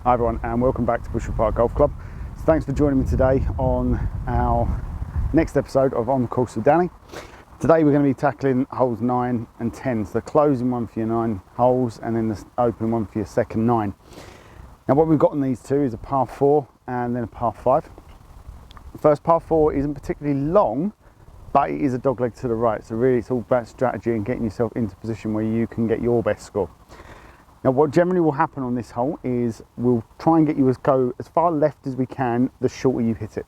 Hi everyone, and welcome back to Bushel Park Golf Club. So thanks for joining me today on our next episode of On the Course with Danny. Today we're going to be tackling holes 9 and 10, so the closing one for your 9 holes and then the open one for your second 9. Now what we've got on these two is a par 4 and then a par 5. The first par 4 isn't particularly long, but it is a dogleg to the right, so really it's all about strategy and getting yourself into a position where you can get your best score. Now what generally will happen on this hole is we'll try and get you go as far left as we can the shorter you hit it.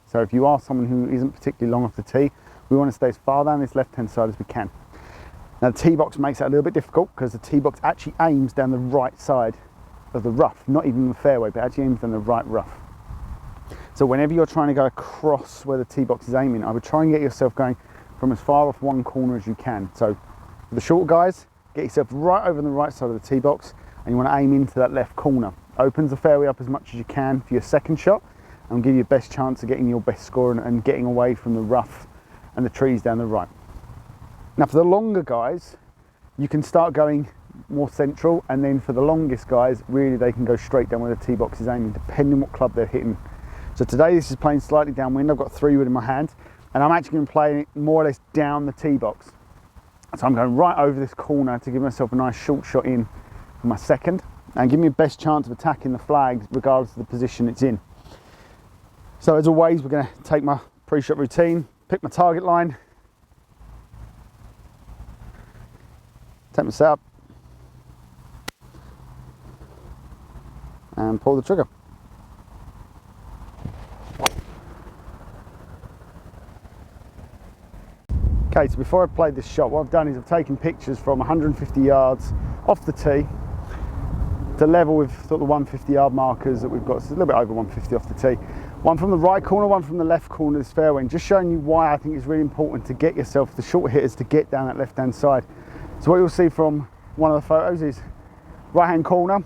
So if you are someone who isn't particularly long off the tee, we want to stay as far down this left hand side as we can. Now the tee box makes that a little bit difficult because the tee box actually aims down the right side of the rough, not even the fairway, but actually aims down the right rough. So whenever you're trying to go across where the tee box is aiming, I would try and get yourself going from as far off one corner as you can. So for the short guys, get yourself right over on the right side of the tee box and you want to aim into that left corner. Opens the fairway up as much as you can for your second shot and give you the best chance of getting your best score and getting away from the rough and the trees down the right. Now for the longer guys, you can start going more central, and then for the longest guys, really they can go straight down where the tee box is aiming, depending on what club they're hitting. So today this is playing slightly downwind. I've got 3 wood in my hand and I'm actually going to play it more or less down the tee box. So I'm going right over this corner to give myself a nice short shot in for my second and give me the best chance of attacking the flags regardless of the position it's in. So as always, we're going to take my pre-shot routine, pick my target line, take my setup and pull the trigger. Okay, so before I played this shot, what I've done is I've taken pictures from 150 yards off the tee to level with sort of the 150 yard markers that we've got. So it's a little bit over 150 off the tee. One from the right corner, one from the left corner of this fairway, and just showing you why I think it's really important to get yourself, the short hitters, to get down that left hand side. So what you'll see from one of the photos is right hand corner,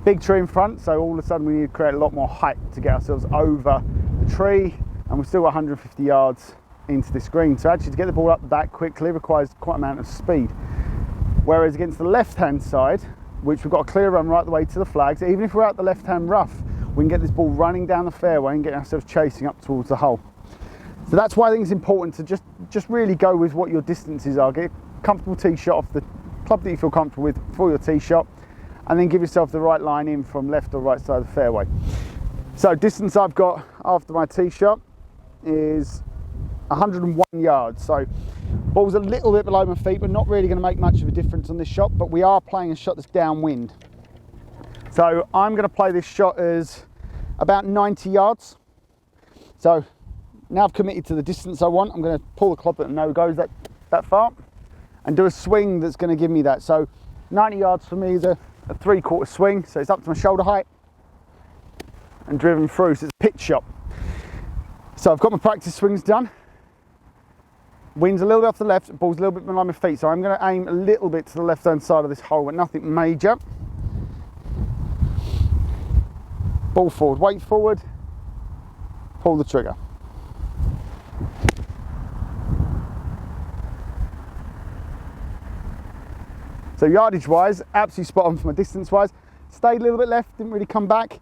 big tree in front, so all of a sudden we need to create a lot more height to get ourselves over the tree, and we've still got 150 yards into this green. So actually to get the ball up that quickly requires quite an amount of speed. Whereas against the left hand side, which we've got a clear run right the way to the flags, even if we're out the left hand rough, we can get this ball running down the fairway and get ourselves chasing up towards the hole. So that's why I think it's important to just really go with what your distances are. Get a comfortable tee shot off the club that you feel comfortable with for your tee shot, and then give yourself the right line in from left or right side of the fairway. So distance I've got after my tee shot is 101 yards. So ball's a little bit below my feet, but not really going to make much of a difference on this shot, but we are playing a shot that's downwind. So I'm going to play this shot as about 90 yards. So now I've committed to the distance I want, I'm going to pull the club that I know goes that far and do a swing that's going to give me that. So 90 yards for me is a 3/4 swing, so it's up to my shoulder height and driven through, so it's a pitch shot. So I've got my practice swings done. Wind's a little bit off the left, ball's a little bit below my feet, so I'm going to aim a little bit to the left hand side of this hole, but nothing major. Ball forward, weight forward, pull the trigger. So yardage wise, absolutely spot on for my distance wise. Stayed a little bit left, didn't really come back.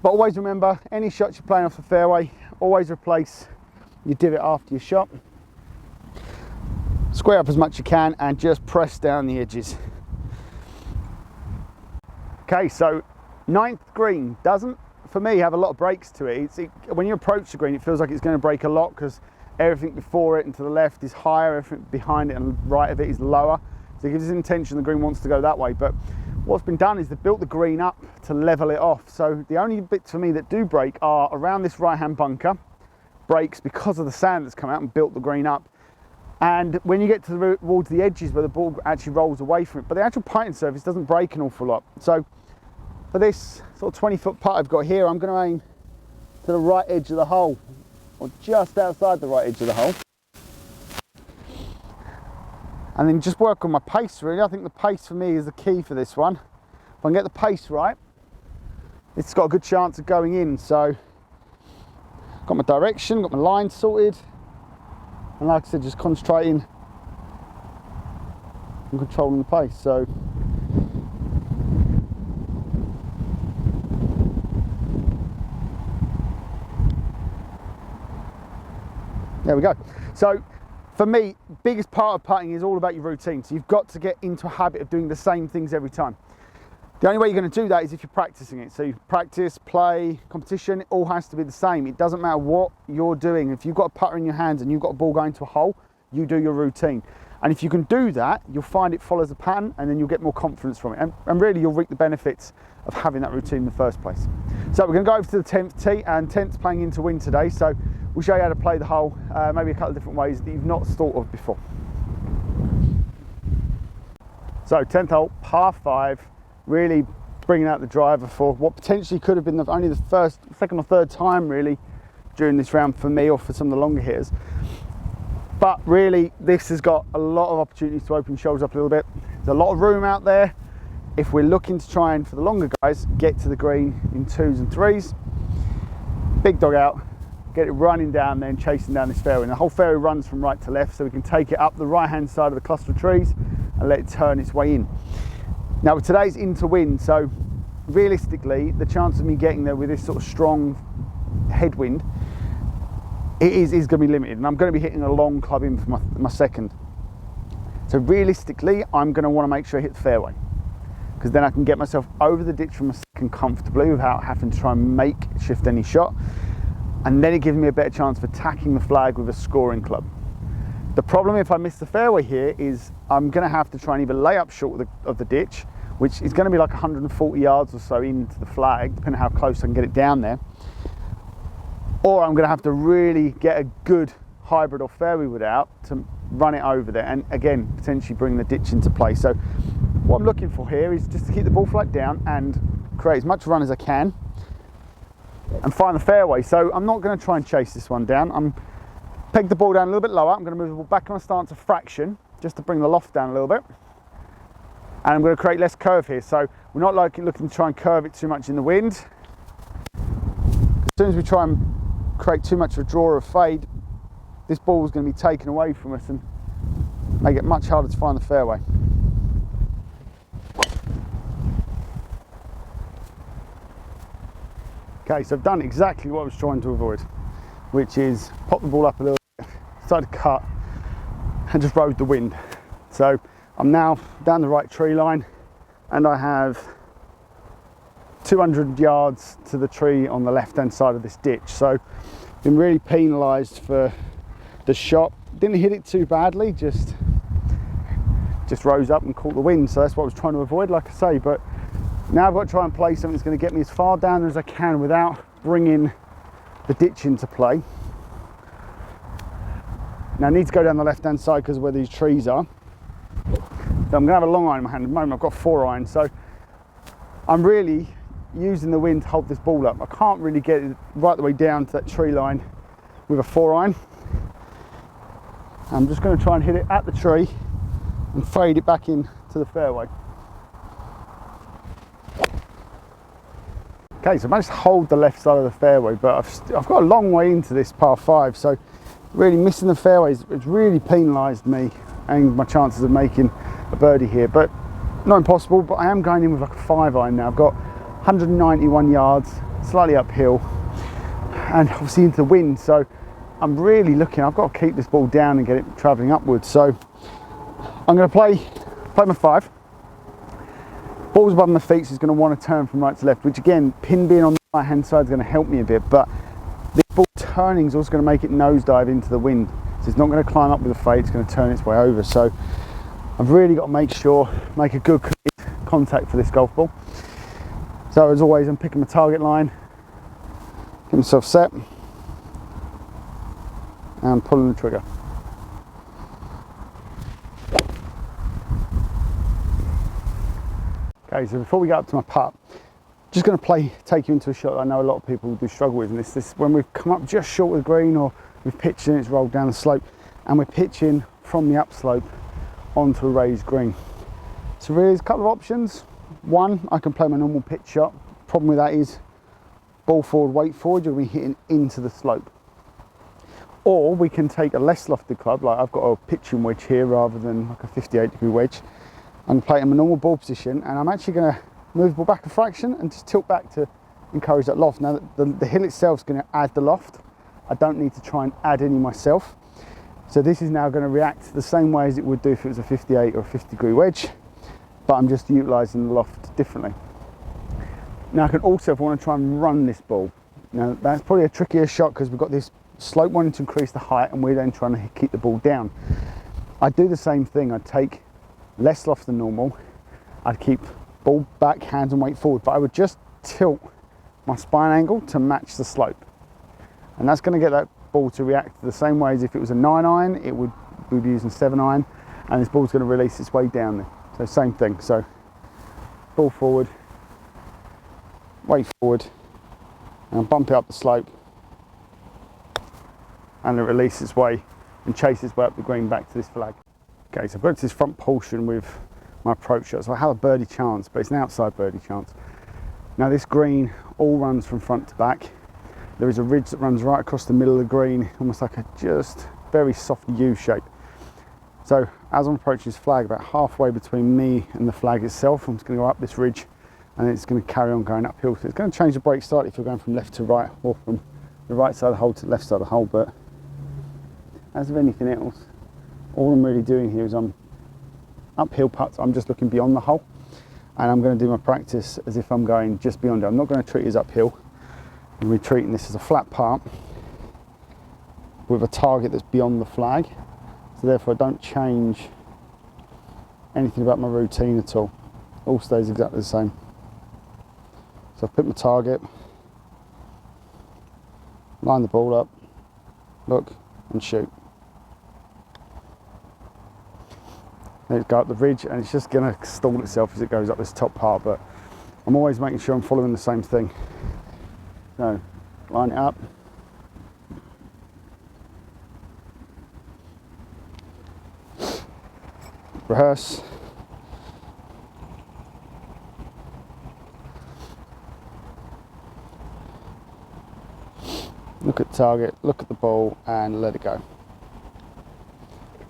But always remember, any shots you're playing off the fairway, always replace your divot after your shot. Square up as much as you can and just press down the edges. Okay, so 9th green doesn't, for me, have a lot of breaks to it. When you approach the green, it feels like it's going to break a lot because everything before it and to the left is higher, everything behind it and right of it is lower. So it gives us an intention the green wants to go that way. But what's been done is they've built the green up to level it off. So the only bits for me that do break are around this right-hand bunker. Breaks because of the sand that's come out and built the green up. And when you get towards the edges where the ball actually rolls away from it. But the actual putting surface doesn't break an awful lot. So for this sort of 20-foot putt I've got here, I'm going to aim to the right edge of the hole, or just outside the right edge of the hole. And then just work on my pace really. I think the pace for me is the key for this one. If I can get the pace right, it's got a good chance of going in. So got my direction, got my line sorted, and like I said, just concentrating on controlling the pace. So There we go. So for me, biggest part of putting is all about your routine. So you've got to get into a habit of doing the same things every time. The only way you're going to do that is if you're practicing it. So you practice, play, competition, it all has to be the same. It doesn't matter what you're doing. If you've got a putter in your hands and you've got a ball going to a hole, you do your routine. And if you can do that, you'll find it follows a pattern, and then you'll get more confidence from it. And really you'll reap the benefits of having that routine in the first place. So we're going to go over to the 10th tee, and 10th's playing into wind today. So we'll show you how to play the hole, maybe a couple of different ways that you've not thought of before. So 10th hole, par 5. Really bringing out the driver for what potentially could have been only the first, second or third time really during this round for me, or for some of the longer hitters. But really this has got a lot of opportunities to open shoulders up a little bit. There's a lot of room out there if we're looking to try and, for the longer guys, get to the green in 2s and 3s. Big dog out, get it running down there and chasing down this fairway. And the whole fairway runs from right to left, so we can take it up the right hand side of the cluster of trees and let it turn its way in. Now today's into wind, so realistically the chance of me getting there with this sort of strong headwind is going to be limited, and I'm going to be hitting a long club in for my second. So realistically I'm going to want to make sure I hit the fairway, because then I can get myself over the ditch from my second comfortably without having to try and shift any shot, and then it gives me a better chance of attacking the flag with a scoring club. The problem if I miss the fairway here is I'm going to have to try and either lay up short of the ditch, which is going to be like 140 yards or so into the flag, depending on how close I can get it down there, or I'm going to have to really get a good hybrid or fairway wood out to run it over there, and again potentially bring the ditch into play. So what I'm looking for here is just to keep the ball flight down and create as much run as I can and find the fairway. So I'm not going to try and chase this one down. I'm peg the ball down a little bit lower. I'm going to move the ball back on a stance a fraction just to bring the loft down a little bit, and I'm going to create less curve here. So we're not looking to try and curve it too much in the wind. As soon as we try and create too much of a draw or a fade, this ball is going to be taken away from us and make it much harder to find the fairway. Okay, so I've done exactly what I was trying to avoid, which is pop the ball up a little bit, started to cut, and just rode the wind. So I'm now down the right tree line, and I have 200 yards to the tree on the left hand side of this ditch. So been really penalised for the shot. Didn't hit it too badly, just rose up and caught the wind. So that's what I was trying to avoid, like I say. But now I've got to try and play something that's going to get me as far down as I can without bringing the ditch into play. Now I need to go down the left hand side because of where these trees are. So I'm going to have a long iron in my hand. At the moment I've got 4 iron, so I'm really using the wind to hold this ball up. I can't really get it right the way down to that tree line with a 4 iron. I'm just going to try and hit it at the tree and fade it back in to the fairway. Okay, so I managed to hold the left side of the fairway, but I've got a long way into this par 5, so really missing the fairways, it's really penalised me and my chances of making a birdie here. But not impossible, but I am going in with like a 5 iron now. I've got 191 yards, slightly uphill, and obviously into the wind, so I'm really looking, I've got to keep this ball down and get it travelling upwards. So I'm going to play my 5. Ball's above my feet, so it's going to want to turn from right to left, which again, pin being on the right hand side is going to help me a bit, but this ball turning is also going to make it nosedive into the wind. So it's not going to climb up with a fade, it's going to turn its way over. So I've really got to make a good contact for this golf ball. So as always, I'm picking my target line, get myself set, and pulling the trigger. Okay, so before we get up to my putt, just going to take you into a shot that I know a lot of people do struggle with, and this when we've come up just short of the green, or we've pitched in, it's rolled down the slope, and we're pitching from the upslope onto a raised green. So really there's a couple of options. One, I can play my normal pitch shot. Problem with that is ball forward, weight forward, you're going to be hitting into the slope. Or we can take a less lofted club, like I've got a pitching wedge here rather than like a 58-degree wedge. I'm playing in my normal ball position, and I'm actually going to move the ball back a fraction and just tilt back to encourage that loft. Now the hill itself is going to add the loft, I don't need to try and add any myself. So this is now going to react the same way as it would do if it was a 58 or a 50-degree wedge, but I'm just utilising the loft differently. Now I can also, if I want to try and run this ball, now that's probably a trickier shot because we've got this slope wanting to increase the height and we're then trying to keep the ball down. I'd do the same thing. I'd take less loft than normal. I'd keep ball back, hands and weight forward, but I would just tilt my spine angle to match the slope. And that's going to get that ball to react the same way as if it was a 9-iron, we'd be using 7-iron, and this ball's going to release its way down there. So same thing. So ball forward, weight forward, and bump it up the slope, and it releases its way and chases its way up the green back to this flag. Okay, so I've got to this front portion with my approach shot, so I have a birdie chance, but it's an outside birdie chance. Now this green all runs from front to back. There is a ridge that runs right across the middle of the green, almost like a just very soft U shape. So as I'm approaching this flag, about halfway between me and the flag itself, I'm just going to go up this ridge and it's going to carry on going uphill. So it's going to change the break slightly if you're going from left to right or from the right side of the hole to the left side of the hole, but as with anything else, all I'm really doing here is I'm uphill putts, I'm just looking beyond the hole, and I'm going to do my practice as if I'm going just beyond it. I'm not going to treat it as uphill. We're treating this as a flat part with a target that's beyond the flag, so therefore I don't change anything about my routine at all. All stays exactly the same. So I've picked my target, line the ball up, look and shoot. Then it's go up the ridge and it's just going to stall itself as it goes up this top part, but I'm always making sure I'm following the same thing. So, line it up. Rehearse. Look at the target, look at the ball and let it go.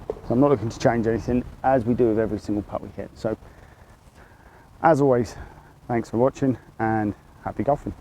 So I'm not looking to change anything, as we do with every single putt we hit. So, as always, thanks for watching and happy golfing.